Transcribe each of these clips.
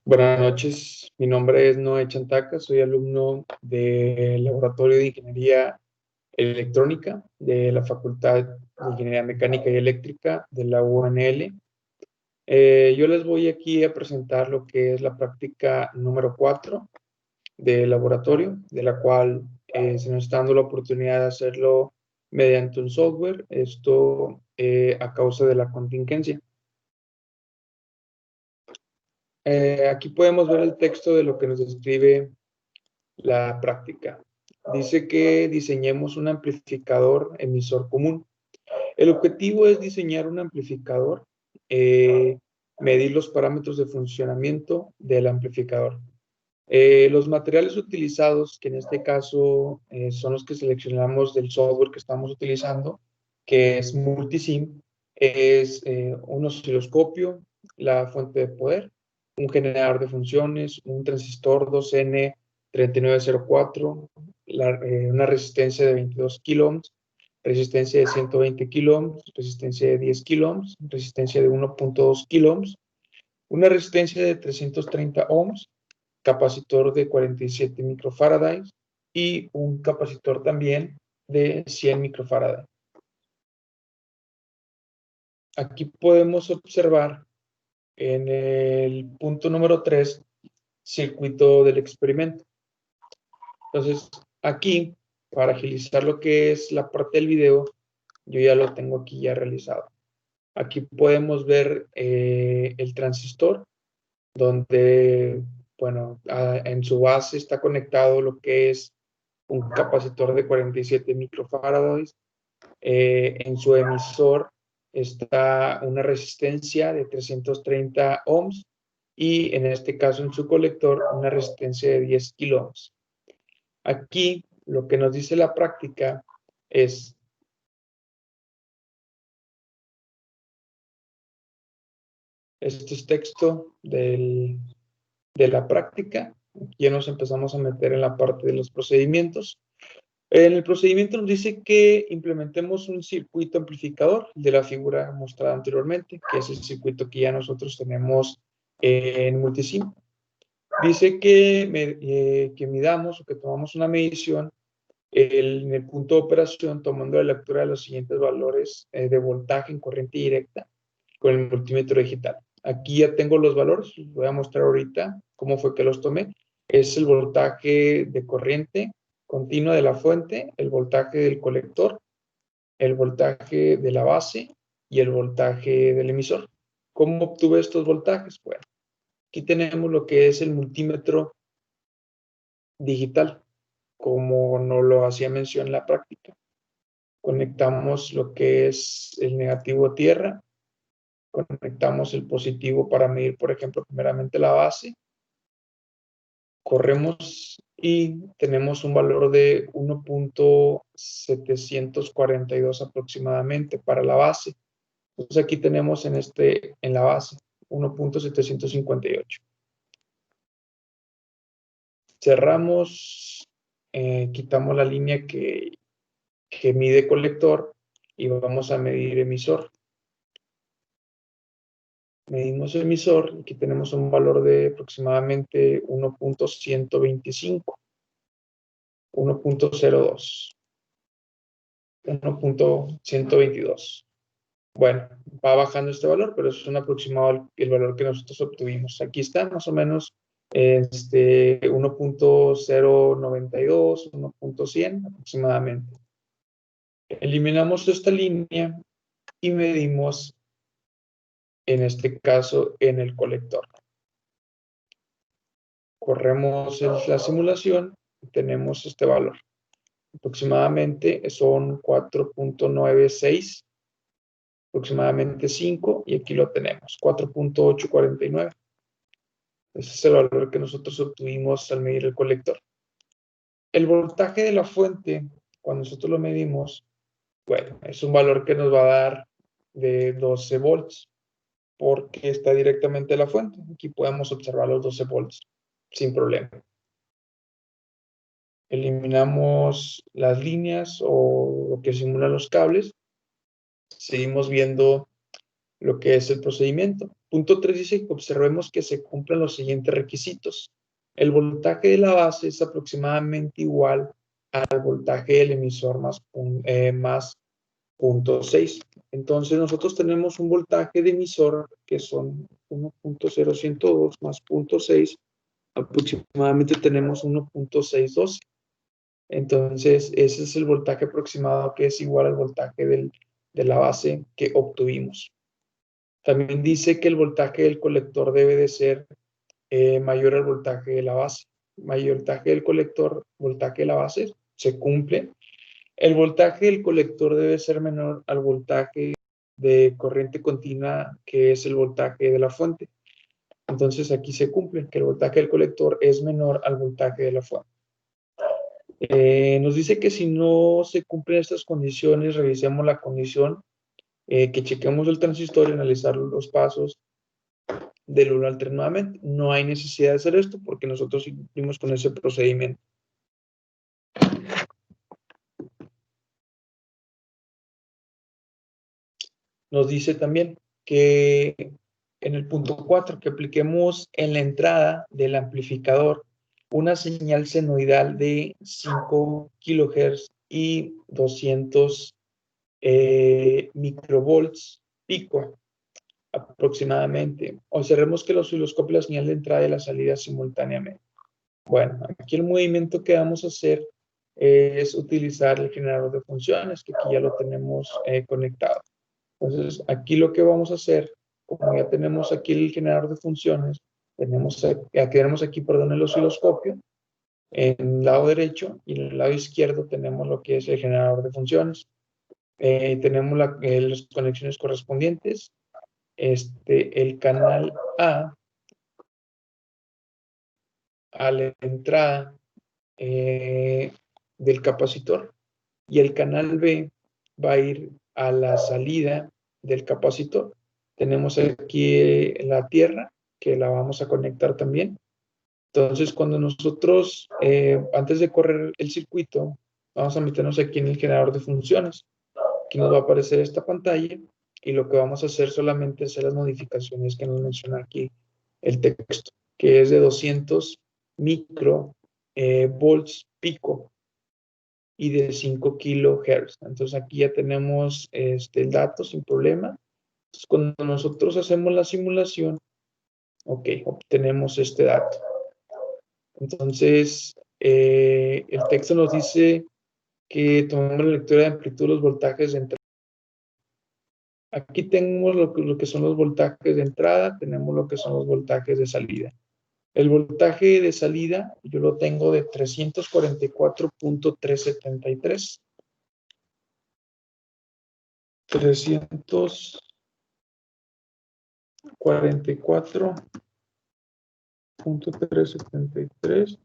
Buenas noches, mi nombre es Noé Chantaca, soy alumno del Laboratorio de Ingeniería Electrónica de la Facultad de Ingeniería Mecánica y Eléctrica de la UNL. Yo les voy aquí a presentar lo que es la práctica número 4 del laboratorio, de la cual se nos está dando la oportunidad de hacerlo mediante un software, esto a causa de la contingencia. Aquí podemos ver el texto de lo que nos describe la práctica. Dice que diseñemos un amplificador emisor común. El objetivo es diseñar un amplificador, medir los parámetros de funcionamiento del amplificador. Los materiales utilizados, que en este caso son los que seleccionamos del software que estamos utilizando, que es Multisim, es un osciloscopio, la fuente de poder, un generador de funciones, un transistor 2N3904, una resistencia de 22 kiloohms, resistencia de 120 kiloohms, resistencia de 10 kiloohms, resistencia de 1.2 kiloohms, una resistencia de 330 ohms, capacitor de 47 microfarads y un capacitor también de 100 microfarads. Aquí podemos observar en el punto número 3, circuito del experimento. Entonces, aquí, para agilizar lo que es la parte del video, yo ya lo tengo aquí ya realizado. Aquí podemos ver el transistor, donde, bueno, en su base está conectado lo que es un capacitor de 47 microfarads. En su emisor está una resistencia de 330 ohms y en este caso en su colector una resistencia de 10 kiloohms. Aquí lo que nos dice la práctica es este es texto de la práctica. Aquí ya nos empezamos a meter en la parte de los procedimientos. En el procedimiento nos dice que implementemos un circuito amplificador de la figura mostrada anteriormente, que es el circuito que ya nosotros tenemos en Multisim. Dice que midamos o que tomamos una medición en el punto de operación tomando la lectura de los siguientes valores de voltaje en corriente directa con el multímetro digital. Aquí ya tengo los valores, les voy a mostrar ahorita cómo fue que los tomé. Es el voltaje de corriente continua de la fuente, el voltaje del colector, el voltaje de la base y el voltaje del emisor. ¿Cómo obtuve estos voltajes? Bueno, aquí tenemos lo que es el multímetro digital, como nos lo hacía mención en la práctica. Conectamos lo que es el negativo a tierra, conectamos el positivo para medir, por ejemplo, primeramente la base, corremos y tenemos un valor de 1.742 aproximadamente para la base. Entonces aquí tenemos en la base 1.758. Cerramos, quitamos la línea que mide colector y vamos a medir emisor. Medimos emisor, aquí tenemos un valor de aproximadamente 1.125, 1.02, 1.122. Bueno, va bajando este valor, pero es un aproximado el valor que nosotros obtuvimos. Aquí está más o menos 1.092, 1.100 aproximadamente. Eliminamos esta línea y medimos, en este caso, en el colector. Corremos la simulación y tenemos este valor. Aproximadamente son 4.96, aproximadamente 5, y aquí lo tenemos, 4.849. Ese es el valor que nosotros obtuvimos al medir el colector. El voltaje de la fuente, cuando nosotros lo medimos, bueno, es un valor que nos va a dar de 12 volts, porque está directamente en la fuente. Aquí podemos observar los 12 volts sin problema. Eliminamos las líneas o lo que simulan los cables. Seguimos viendo lo que es el procedimiento. Punto 3 dice que observemos que se cumplen los siguientes requisitos. El voltaje de la base es aproximadamente igual al voltaje del emisor más punto 6. Entonces nosotros tenemos un voltaje de emisor que son 1.0102 más punto 6. Aproximadamente tenemos 1.612. Entonces ese es el voltaje aproximado que es igual al voltaje de la base que obtuvimos. También dice que el voltaje del colector debe de ser mayor al voltaje de la base. Mayor voltaje del colector, voltaje de la base, se cumple. El voltaje del colector debe ser menor al voltaje de corriente continua, que es el voltaje de la fuente. Entonces aquí se cumple que el voltaje del colector es menor al voltaje de la fuente. Nos dice que si no se cumplen estas condiciones, revisemos la condición, que chequemos el transistor y analizar los pasos del 1 al 3 nuevamente. No hay necesidad de hacer esto porque nosotros cumplimos con ese procedimiento. Nos dice también que en el punto 4 que apliquemos en la entrada del amplificador una señal senoidal de 5 kHz y 200 microvolts pico aproximadamente. Observemos que los osciloscopios la señal de entrada y la salida simultáneamente. Bueno, aquí el movimiento que vamos a hacer es utilizar el generador de funciones, que aquí ya lo tenemos conectado. Entonces, aquí lo que vamos a hacer, como ya tenemos aquí el generador de funciones, tenemos aquí, perdón, el osciloscopio en el lado derecho y en el lado izquierdo tenemos lo que es el generador de funciones. Tenemos las conexiones correspondientes. El canal a la entrada del capacitor y el canal B va a ir a la salida del capacitor. Tenemos aquí la tierra que la vamos a conectar también. Entonces, cuando nosotros, antes de correr el circuito, vamos a meternos aquí en el generador de funciones. Aquí nos va a aparecer esta pantalla y lo que vamos a hacer solamente es hacer las modificaciones que nos menciona aquí el texto, que es de 200 microvolts pico y de 5 kilohertz. Entonces aquí ya tenemos el dato sin problema. Entonces, cuando nosotros hacemos la simulación, ok, obtenemos este dato. Entonces, el texto nos dice que tomamos la lectura de amplitud de los voltajes de entrada. Aquí tenemos lo que son los voltajes de entrada, tenemos lo que son los voltajes de salida. El voltaje de salida yo lo tengo de 344.373. 344.373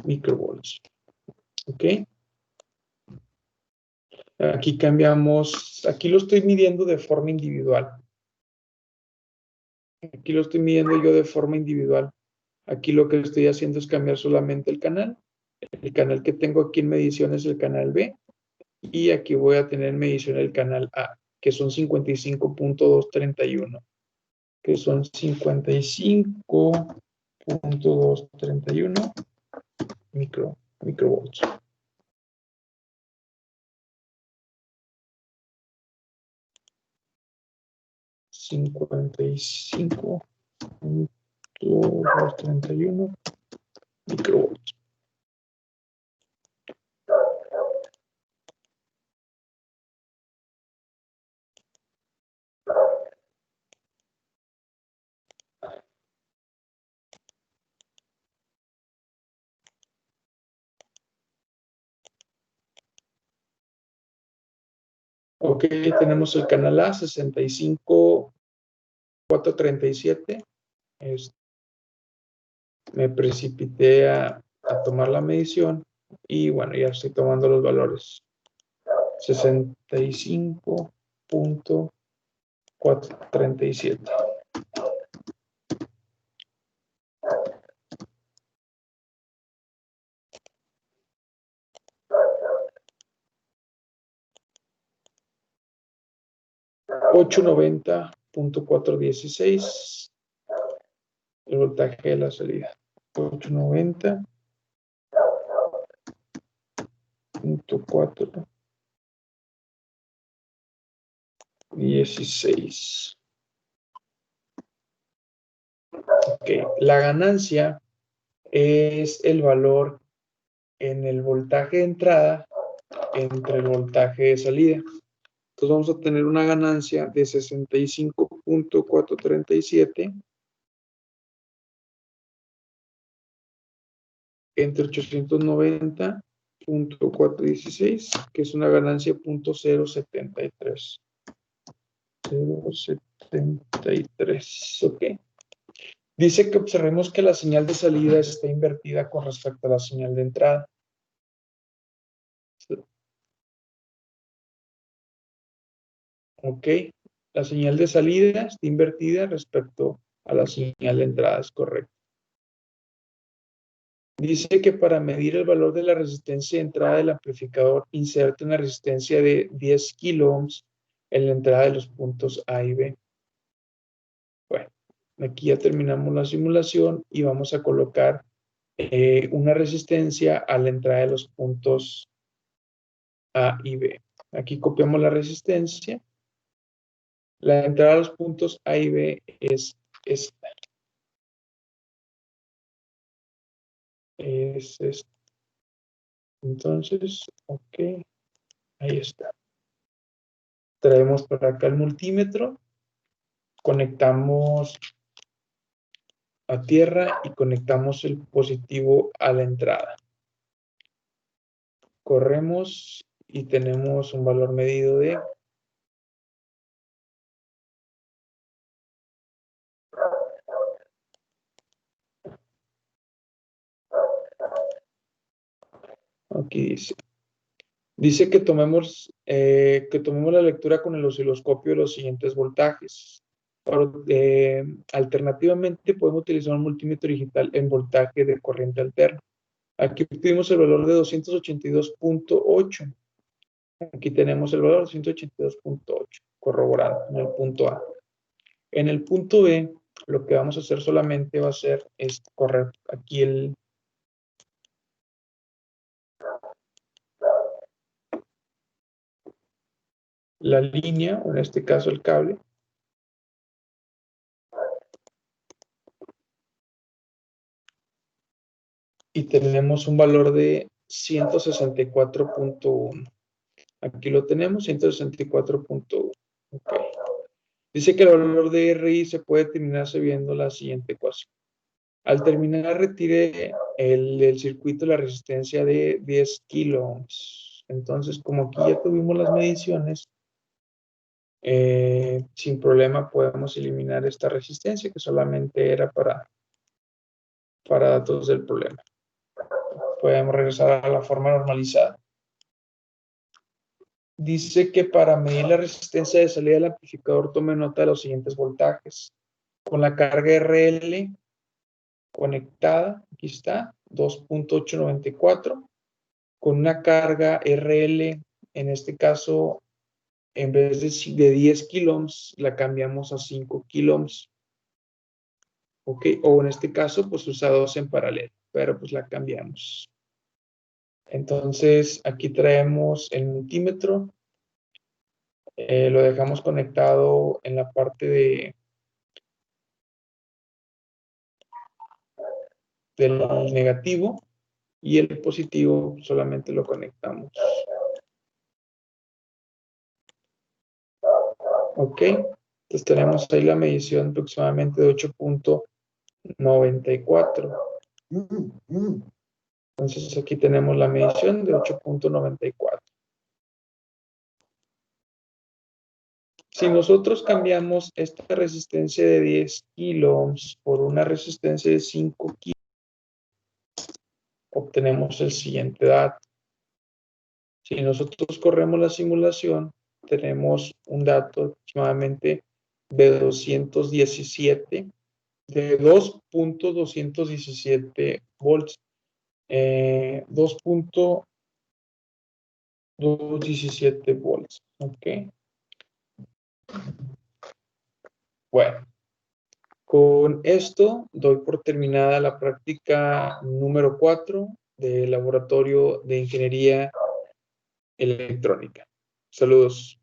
microvolts. ¿Ok? Aquí cambiamos, aquí lo estoy midiendo de forma individual. Aquí lo estoy midiendo yo de forma individual. Aquí lo que estoy haciendo es cambiar solamente el canal. El canal que tengo aquí en medición es el canal B. Y aquí voy a tener en medición el canal A, que son 55.231. Que son 55.231 microvolts. Cincuenta y cinco punto 231 microvolts. Ok, tenemos el canal A, 65.437. Me precipité a tomar la medición y bueno, ya estoy tomando los valores. 65.437. $8.90 .416. El voltaje de la salida. 890.416. Ok, la ganancia es el valor en el voltaje de entrada entre el voltaje de salida. Entonces vamos a tener una ganancia de 65.437 entre 890.416, que es una ganancia .073. 0.73, ok. Dice que observemos que la señal de salida está invertida con respecto a la señal de entrada. Ok, la señal de salida está invertida respecto a la señal de entrada, es correcto. Dice que para medir el valor de la resistencia de entrada del amplificador, inserte una resistencia de 10 kilo ohms en la entrada de los puntos A y B. Bueno, aquí ya terminamos la simulación y vamos a colocar una resistencia a la entrada de los puntos A y B. Aquí copiamos la resistencia. La entrada a los puntos A y B es esta. Es esta. Entonces, ok, ahí está. Traemos para acá el multímetro, conectamos a tierra y conectamos el positivo a la entrada. Corremos y tenemos un valor medido de 'aquí dice que tomemos la lectura con el osciloscopio de los siguientes voltajes. Alternativamente, podemos utilizar un multímetro digital en voltaje de corriente alterna. Aquí obtuvimos el valor de 282.8. Aquí tenemos el valor de 282.8, corroborando en el punto A. En el punto B, lo que vamos a hacer solamente va a ser correr aquí la línea, o en este caso el cable. Y tenemos un valor de 164.1. Aquí lo tenemos, 164.1. Okay. Dice que el valor de RI se puede determinar viendo la siguiente ecuación. Al terminar, retire del circuito la resistencia de 10 kilo ohms. Entonces, como aquí ya tuvimos las mediciones, sin problema podemos eliminar esta resistencia que solamente era para datos del problema. Podemos regresar a la forma normalizada. Dice que para medir la resistencia de salida del amplificador tome nota de los siguientes voltajes. Con la carga RL conectada, aquí está, 2.894. Con una carga RL, en este caso, en vez de 10 kilo ohms, la cambiamos a 5 kilo ohms. ¿Ok? O en este caso, pues usa 2 en paralelo, pero pues la cambiamos. Entonces, aquí traemos el multímetro. Lo dejamos conectado en la parte del negativo y el positivo solamente lo conectamos. Ok, entonces tenemos ahí la medición aproximadamente de 8.94. Entonces aquí tenemos la medición de 8.94. Si nosotros cambiamos esta resistencia de 10 kilo ohms por una resistencia de 5 kilo, obtenemos el siguiente dato. Si nosotros corremos la simulación, tenemos un dato aproximadamente de 217, de 2.217 volts. 2.217 volts, ¿ok? Bueno, con esto doy por terminada la práctica número 4 del Laboratorio de Ingeniería Electrónica. Saludos.